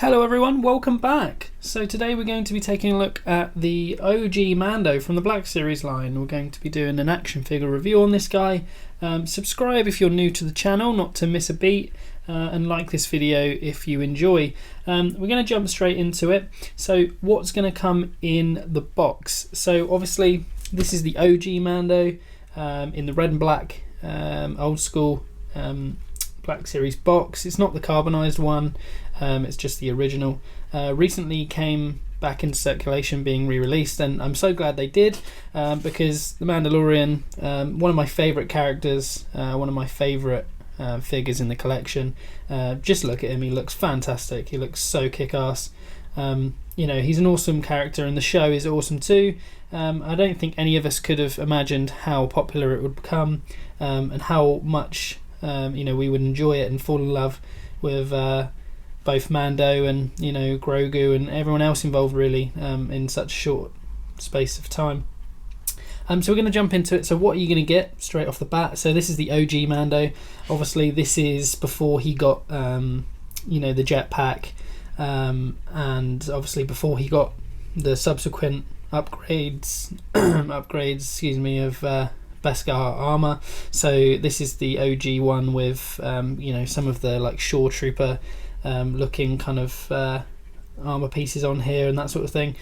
Hello everyone, welcome back. So today we're going to be taking a look at the OG Mando from the Black Series line. We're going to be doing an action figure review on this guy. Subscribe if you're new to the channel, not to miss a beat, and like this video if you enjoy. We're going to jump straight into it. So what's going to come in the box? So obviously this is the OG Mando in the red and black old school Black Series box. It's not the carbonized one, it's just the original. Recently came back into circulation, being re-released, and I'm so glad they did, because the Mandalorian, one of my favorite characters, one of my favorite figures in the collection. Just look at him, he looks fantastic, he looks so kick-ass. You know, he's an awesome character and the show is awesome too. I don't think any of us could have imagined how popular it would become, and how much you know, we would enjoy it and fall in love with both Mando and, you know, Grogu and everyone else involved, really, in such a short space of time. So we're going to jump into it. So what are you going to get straight off the bat? So this is the OG Mando. Obviously this is before he got you know, the jetpack, and obviously before he got the subsequent upgrades excuse me, of Beskar armor. So this is the OG one with you know, some of the like Shore Trooper looking kind of armor pieces on here and that sort of thing.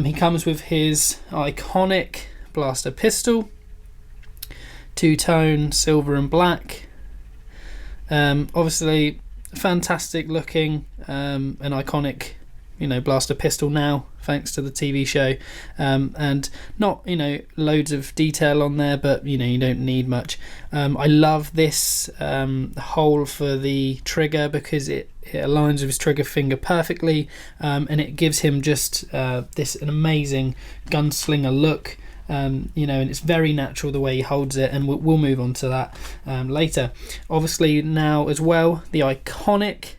He comes with his iconic blaster pistol, two-tone silver and black. Obviously fantastic looking, an iconic, you know, blaster pistol now, thanks to the TV show, and not, you know, loads of detail on there, but you know, you don't need much. I love this hole for the trigger because it aligns with his trigger finger perfectly, and it gives him just an amazing gunslinger look. You know, and it's very natural the way he holds it, and we'll move on to that later. Obviously now as well, the iconic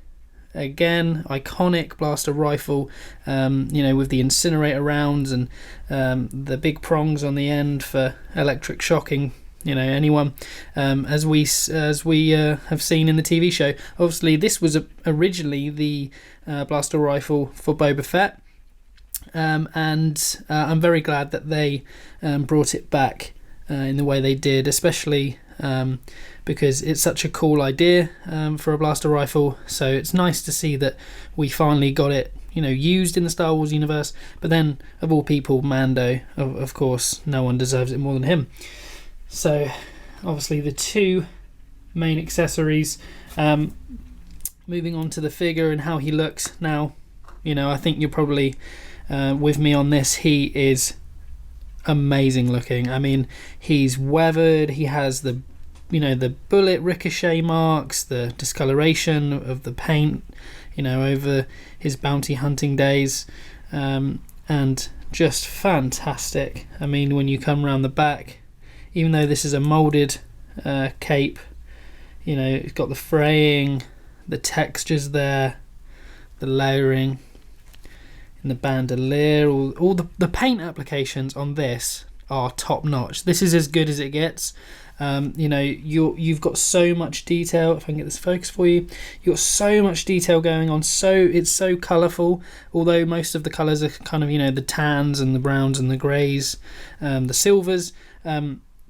blaster rifle, you know, with the incinerator rounds and the big prongs on the end for electric shocking, you know, anyone, as we have seen in the TV show. Obviously this was originally the blaster rifle for Boba Fett, and I'm very glad that they brought it back in the way they did, especially because it's such a cool idea for a blaster rifle. So it's nice to see that we finally got it, you know, used in the Star Wars universe. But then, of all people, Mando, of course, no one deserves it more than him. So obviously the two main accessories. Moving on to the figure and how he looks now, you know, I think you're probably with me on this. He is amazing looking. I mean, he's weathered, he has the, you know, the bullet ricochet marks, the discoloration of the paint, you know, over his bounty hunting days, and just fantastic. I mean, when you come around the back, even though this is a molded cape, you know, it's got the fraying, the textures there, the layering in the bandolier, all the paint applications on this are top notch. This is as good as it gets. You know, you've got so much detail. If I can get this focus for you, you've got so much detail going on. So it's so colourful, although most of the colours are kind of, you know, the tans and the browns and the greys, the silvers.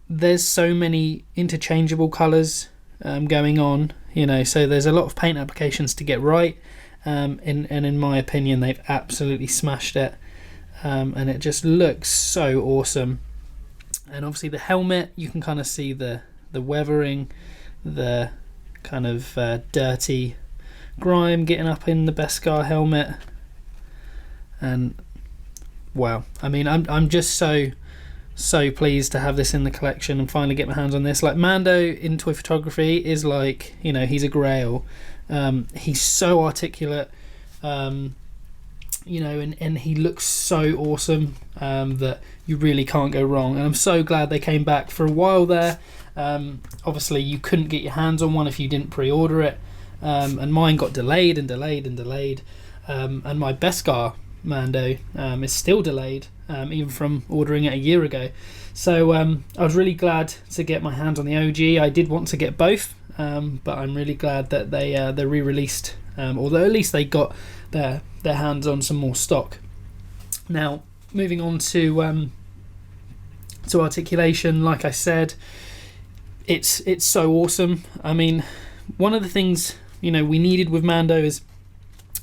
There's so many interchangeable colours going on, you know, so there's a lot of paint applications to get right. And in my opinion, they've absolutely smashed it, and it just looks so awesome. And obviously the helmet, you can kind of see the weathering, the kind of dirty grime getting up in the Beskar helmet, and wow, I mean, I'm just so pleased to have this in the collection and finally get my hands on this. Like, Mando in toy photography is like, you know, he's a grail. He's so articulate, you know, and he looks so awesome, that you really can't go wrong. And I'm so glad they came back. For a while there, obviously you couldn't get your hands on one if you didn't pre-order it, and mine got delayed and delayed and delayed, and my Beskar Mando is still delayed, even from ordering it a year ago. So I was really glad to get my hands on the OG. I did want to get both, but I'm really glad that they re-released, although at least they got their hands on some more stock. Now, moving on to Articulation, like I said, it's so awesome. I mean, one of the things we needed with Mando is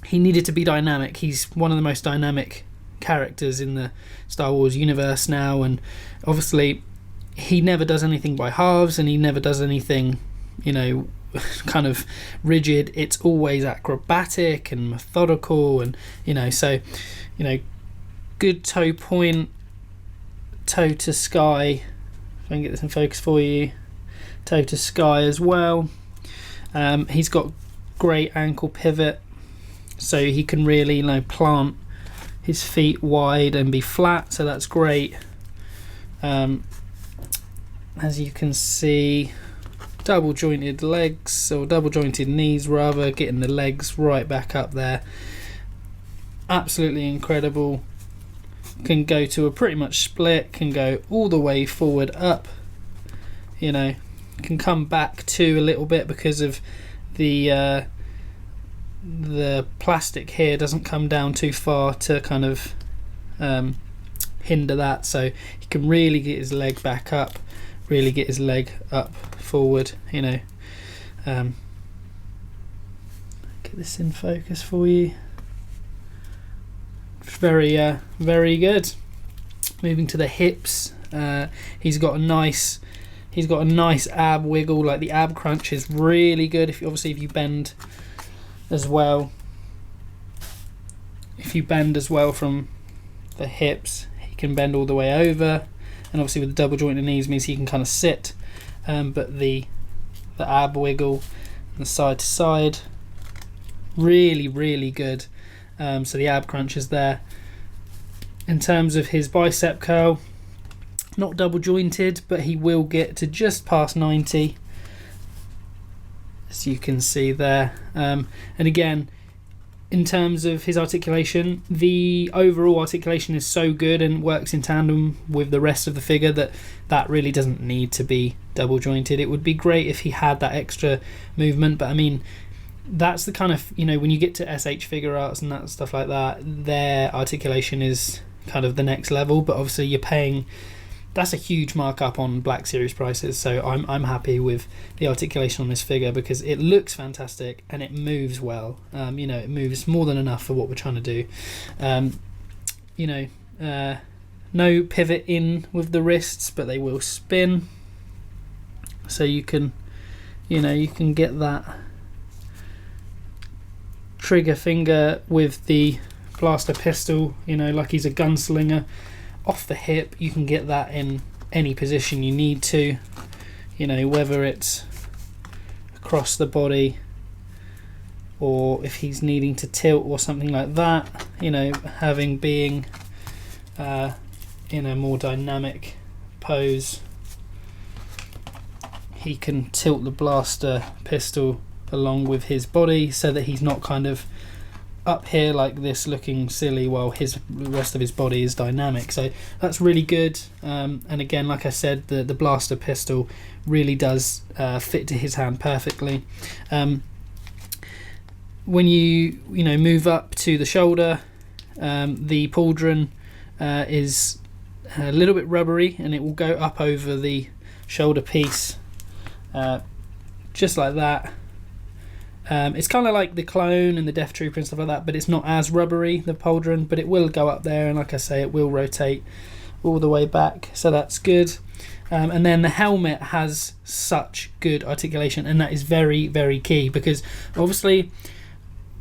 he needed to be dynamic. He's one of the most dynamic characters in the Star Wars universe now, and obviously he never does anything by halves, and he never does anything kind of rigid. It's always acrobatic and methodical, and so good toe point, toe to sky. If I can get this in focus for you, toe to sky as well. He's got great ankle pivot, so he can really plant his feet wide and be flat, so that's great. As you can see, double jointed legs, or double jointed knees rather, getting the legs right back up there. Absolutely incredible. Can go to a pretty much split, can go all the way forward up, can come back to a little bit because of the plastic here doesn't come down too far to kind of hinder that, so he can really get his leg back up, really get his leg up forward. Get this in focus for you. Very very good. Moving to the hips, he's got a nice ab wiggle. Like, the ab crunch is really good. If you bend as well, from the hips, he can bend all the way over, and obviously with the double jointed knees means he can kind of sit, but the ab wiggle and the side to side, really really good. So the ab crunch is there. In terms of his bicep curl, not double jointed, but he will get to just past 90, as you can see there. And again, in terms of his articulation, the overall articulation is so good and works in tandem with the rest of the figure that really doesn't need to be double jointed. It would be great if he had that extra movement, but I mean, that's the kind of, when you get to SH figure arts and that stuff like that, their articulation is kind of the next level, but obviously you're paying, that's a huge markup on Black Series prices, so I'm happy with the articulation on this figure because it looks fantastic and it moves well. It moves more than enough for what we're trying to do. No pivot in with the wrists, but they will spin, so you can get that trigger finger with the blaster pistol, like he's a gunslinger, off the hip. You can get that in any position you need to, whether it's across the body or if he's needing to tilt or something like that, being in a more dynamic pose, he can tilt the blaster pistol along with his body so that he's not kind of up here like this looking silly while the rest of his body is dynamic. So that's really good. And again, like I said, the blaster pistol really does fit to his hand perfectly. When you move up to the shoulder, the pauldron is a little bit rubbery, and it will go up over the shoulder piece, just like that. It's kind of like the Clone and the Death Trooper and stuff like that, but it's not as rubbery, the pauldron, but it will go up there, and like I say, it will rotate all the way back, so that's good. And then the helmet has such good articulation, and that is very very key, because obviously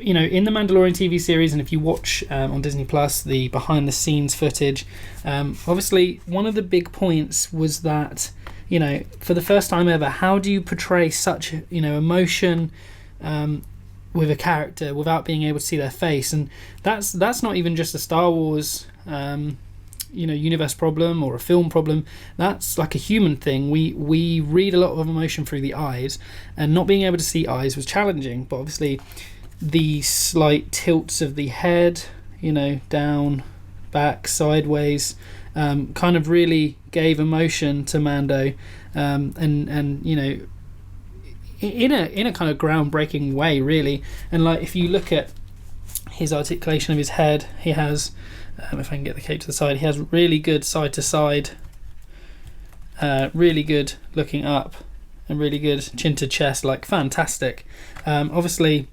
in the Mandalorian TV series, and if you watch on Disney Plus the behind the scenes footage, obviously one of the big points was that for the first time ever, how do you portray such emotion with a character without being able to see their face? And that's not even just a Star Wars universe problem or a film problem. That's like a human thing. We read a lot of emotion through the eyes, and not being able to see eyes was challenging. But obviously the slight tilts of the head, down, back, sideways, kind of really gave emotion to Mando, and in a kind of groundbreaking way, really. And like, if you look at his articulation of his head, he has, if I can get the cape to the side, he has really good side to side, really good looking up, and really good chin to chest, like fantastic. Obviously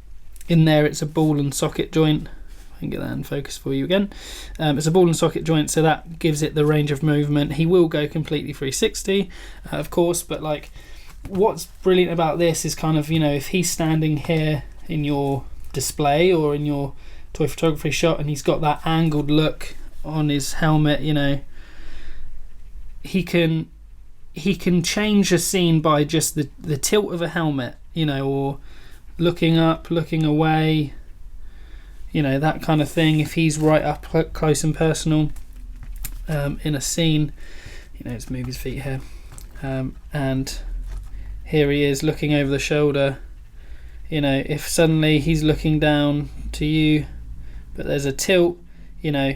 in there it's a ball and socket joint. I can get that in focus for you again. It's a ball and socket joint, so that gives it the range of movement. He will go completely 360, of course, but like, what's brilliant about this is kind of, you know, if he's standing here in your display or in your toy photography shot and he's got that angled look on his helmet, you know, he can change a scene by just the tilt of a helmet, you know, or looking up, looking away, you know, that kind of thing. If he's right up close and personal in a scene, you know, let's move his feet here, and here he is looking over the shoulder. You know, if suddenly he's looking down to you, but there's a tilt, you know,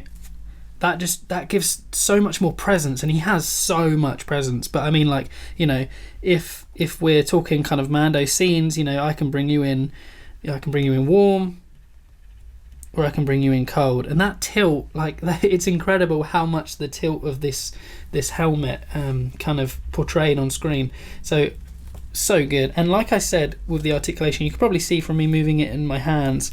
that gives so much more presence, and he has so much presence. But I mean, like, you know, if we're talking kind of Mando scenes, you know, I can bring you in warm, or I can bring you in cold, and that tilt, like, it's incredible how much the tilt of this helmet kind of portrayed on screen. So good. And like I said, with the articulation, you can probably see from me moving it in my hands,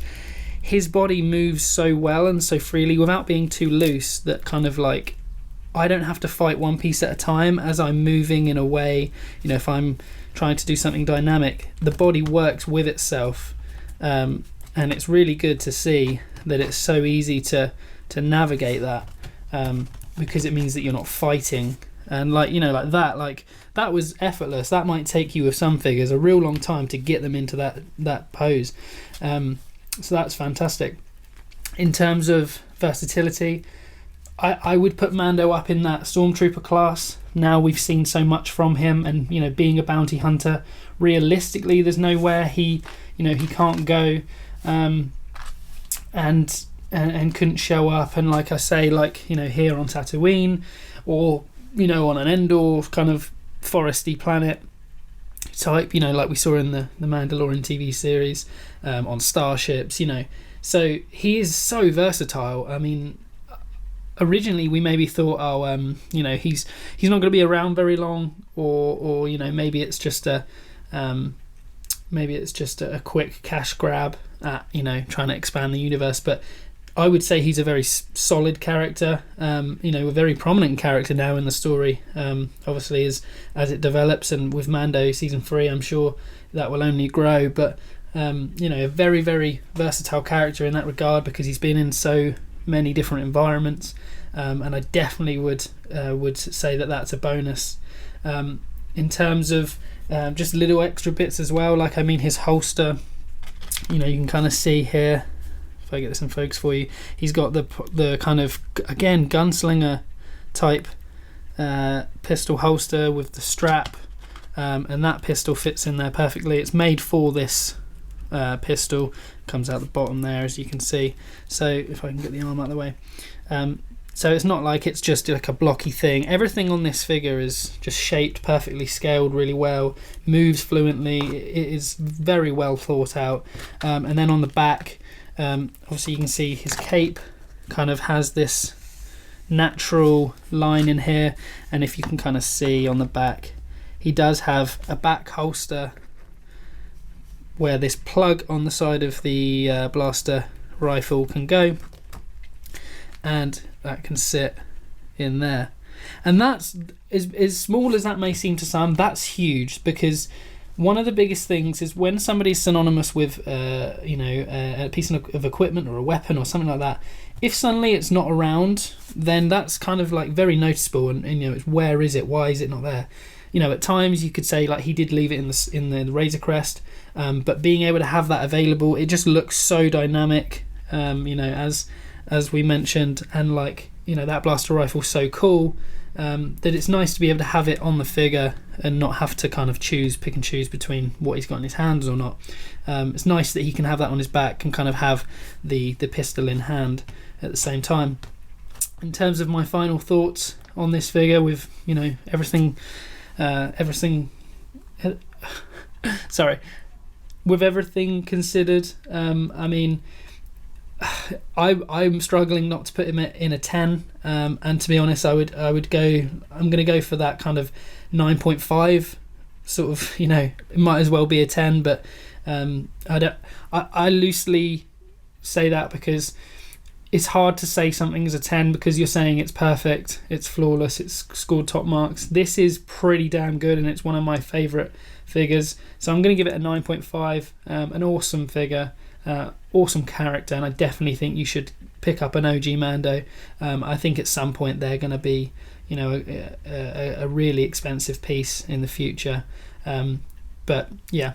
his body moves so well and so freely without being too loose, that kind of like, I don't have to fight one piece at a time as I'm moving in a way, you know, if I'm trying to do something dynamic, the body works with itself, and it's really good to see that it's so easy to navigate that, because it means that you're not fighting. And like, you know, like that was effortless. That might take you with some figures a real long time to get them into that pose. So that's fantastic. In terms of versatility, I would put Mando up in that Stormtrooper class. Now we've seen so much from him, and, you know, being a bounty hunter, realistically there's nowhere he can't go and couldn't show up. And like I say, like, you know, here on Tatooine, or, you know, on an Endor kind of foresty planet type, you know, like we saw in the Mandalorian TV series, on starships, you know. So he is so versatile. I mean, originally we maybe thought, you know, he's not going to be around very long, or you know, maybe it's just a quick cash grab at, you know, trying to expand the universe. But I would say he's a very solid character, you know, a very prominent character now in the story, obviously as it develops, and with Mando season 3 I'm sure that will only grow. But you know, a very, very versatile character in that regard, because he's been in so many different environments, and I definitely would say that that's a bonus. In terms of just little extra bits as well, like, I mean, his holster, you know, you can kind of see here, if I get this in focus for you, he's got the kind of, again, gunslinger type pistol holster with the strap, and that pistol fits in there perfectly. It's made for this pistol, comes out the bottom there, as you can see. So if I can get the arm out of the way, so it's not like it's just like a blocky thing. Everything on this figure is just shaped perfectly, scaled really well, moves fluently. It is very well thought out. And then on the back, obviously you can see his cape kind of has this natural line in here, and if you can kind of see on the back, he does have a back holster where this plug on the side of the blaster rifle can go, and that can sit in there. And that's, as small as that may seem to some, that's huge, because one of the biggest things is when somebody's synonymous with a piece of equipment or a weapon or something like that, if suddenly it's not around, then that's kind of like very noticeable, and you know, it's, where is it, why is it not there? You know, at times you could say, like, he did leave it in the Razor Crest, but being able to have that available, it just looks so dynamic, you know, as we mentioned. And, like, you know, that blaster rifle's so cool, that it's nice to be able to have it on the figure and not have to kind of pick and choose between what he's got in his hands or not. It's nice that he can have that on his back and kind of have the pistol in hand at the same time. In terms of my final thoughts on this figure, with, you know, everything sorry, with everything considered, I mean, I'm struggling not to put him in a 10, and to be honest, I'm going to go for that kind of 9.5 sort of, you know, it might as well be a 10, but I loosely say that because it's hard to say something's a 10 because you're saying it's perfect, it's flawless, it's scored top marks. This is pretty damn good, and it's one of my favourite figures, so I'm going to give it a 9.5. An awesome figure, awesome character, and I definitely think you should pick up an OG Mando. I think at some point they're going to be, you know, a really expensive piece in the future, but yeah,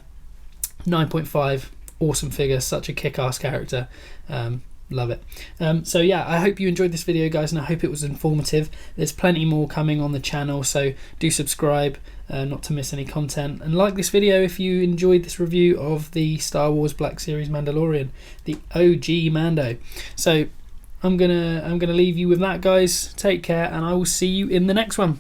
9.5, awesome figure, such a kick-ass character. Love it. So yeah, I hope you enjoyed this video, guys, and I hope it was informative. There's plenty more coming on the channel, so do subscribe not to miss any content, and like this video if you enjoyed this review of the Star Wars Black Series Mandalorian, the OG Mando. So I'm gonna leave you with that, guys. Take care, and I will see you in the next one.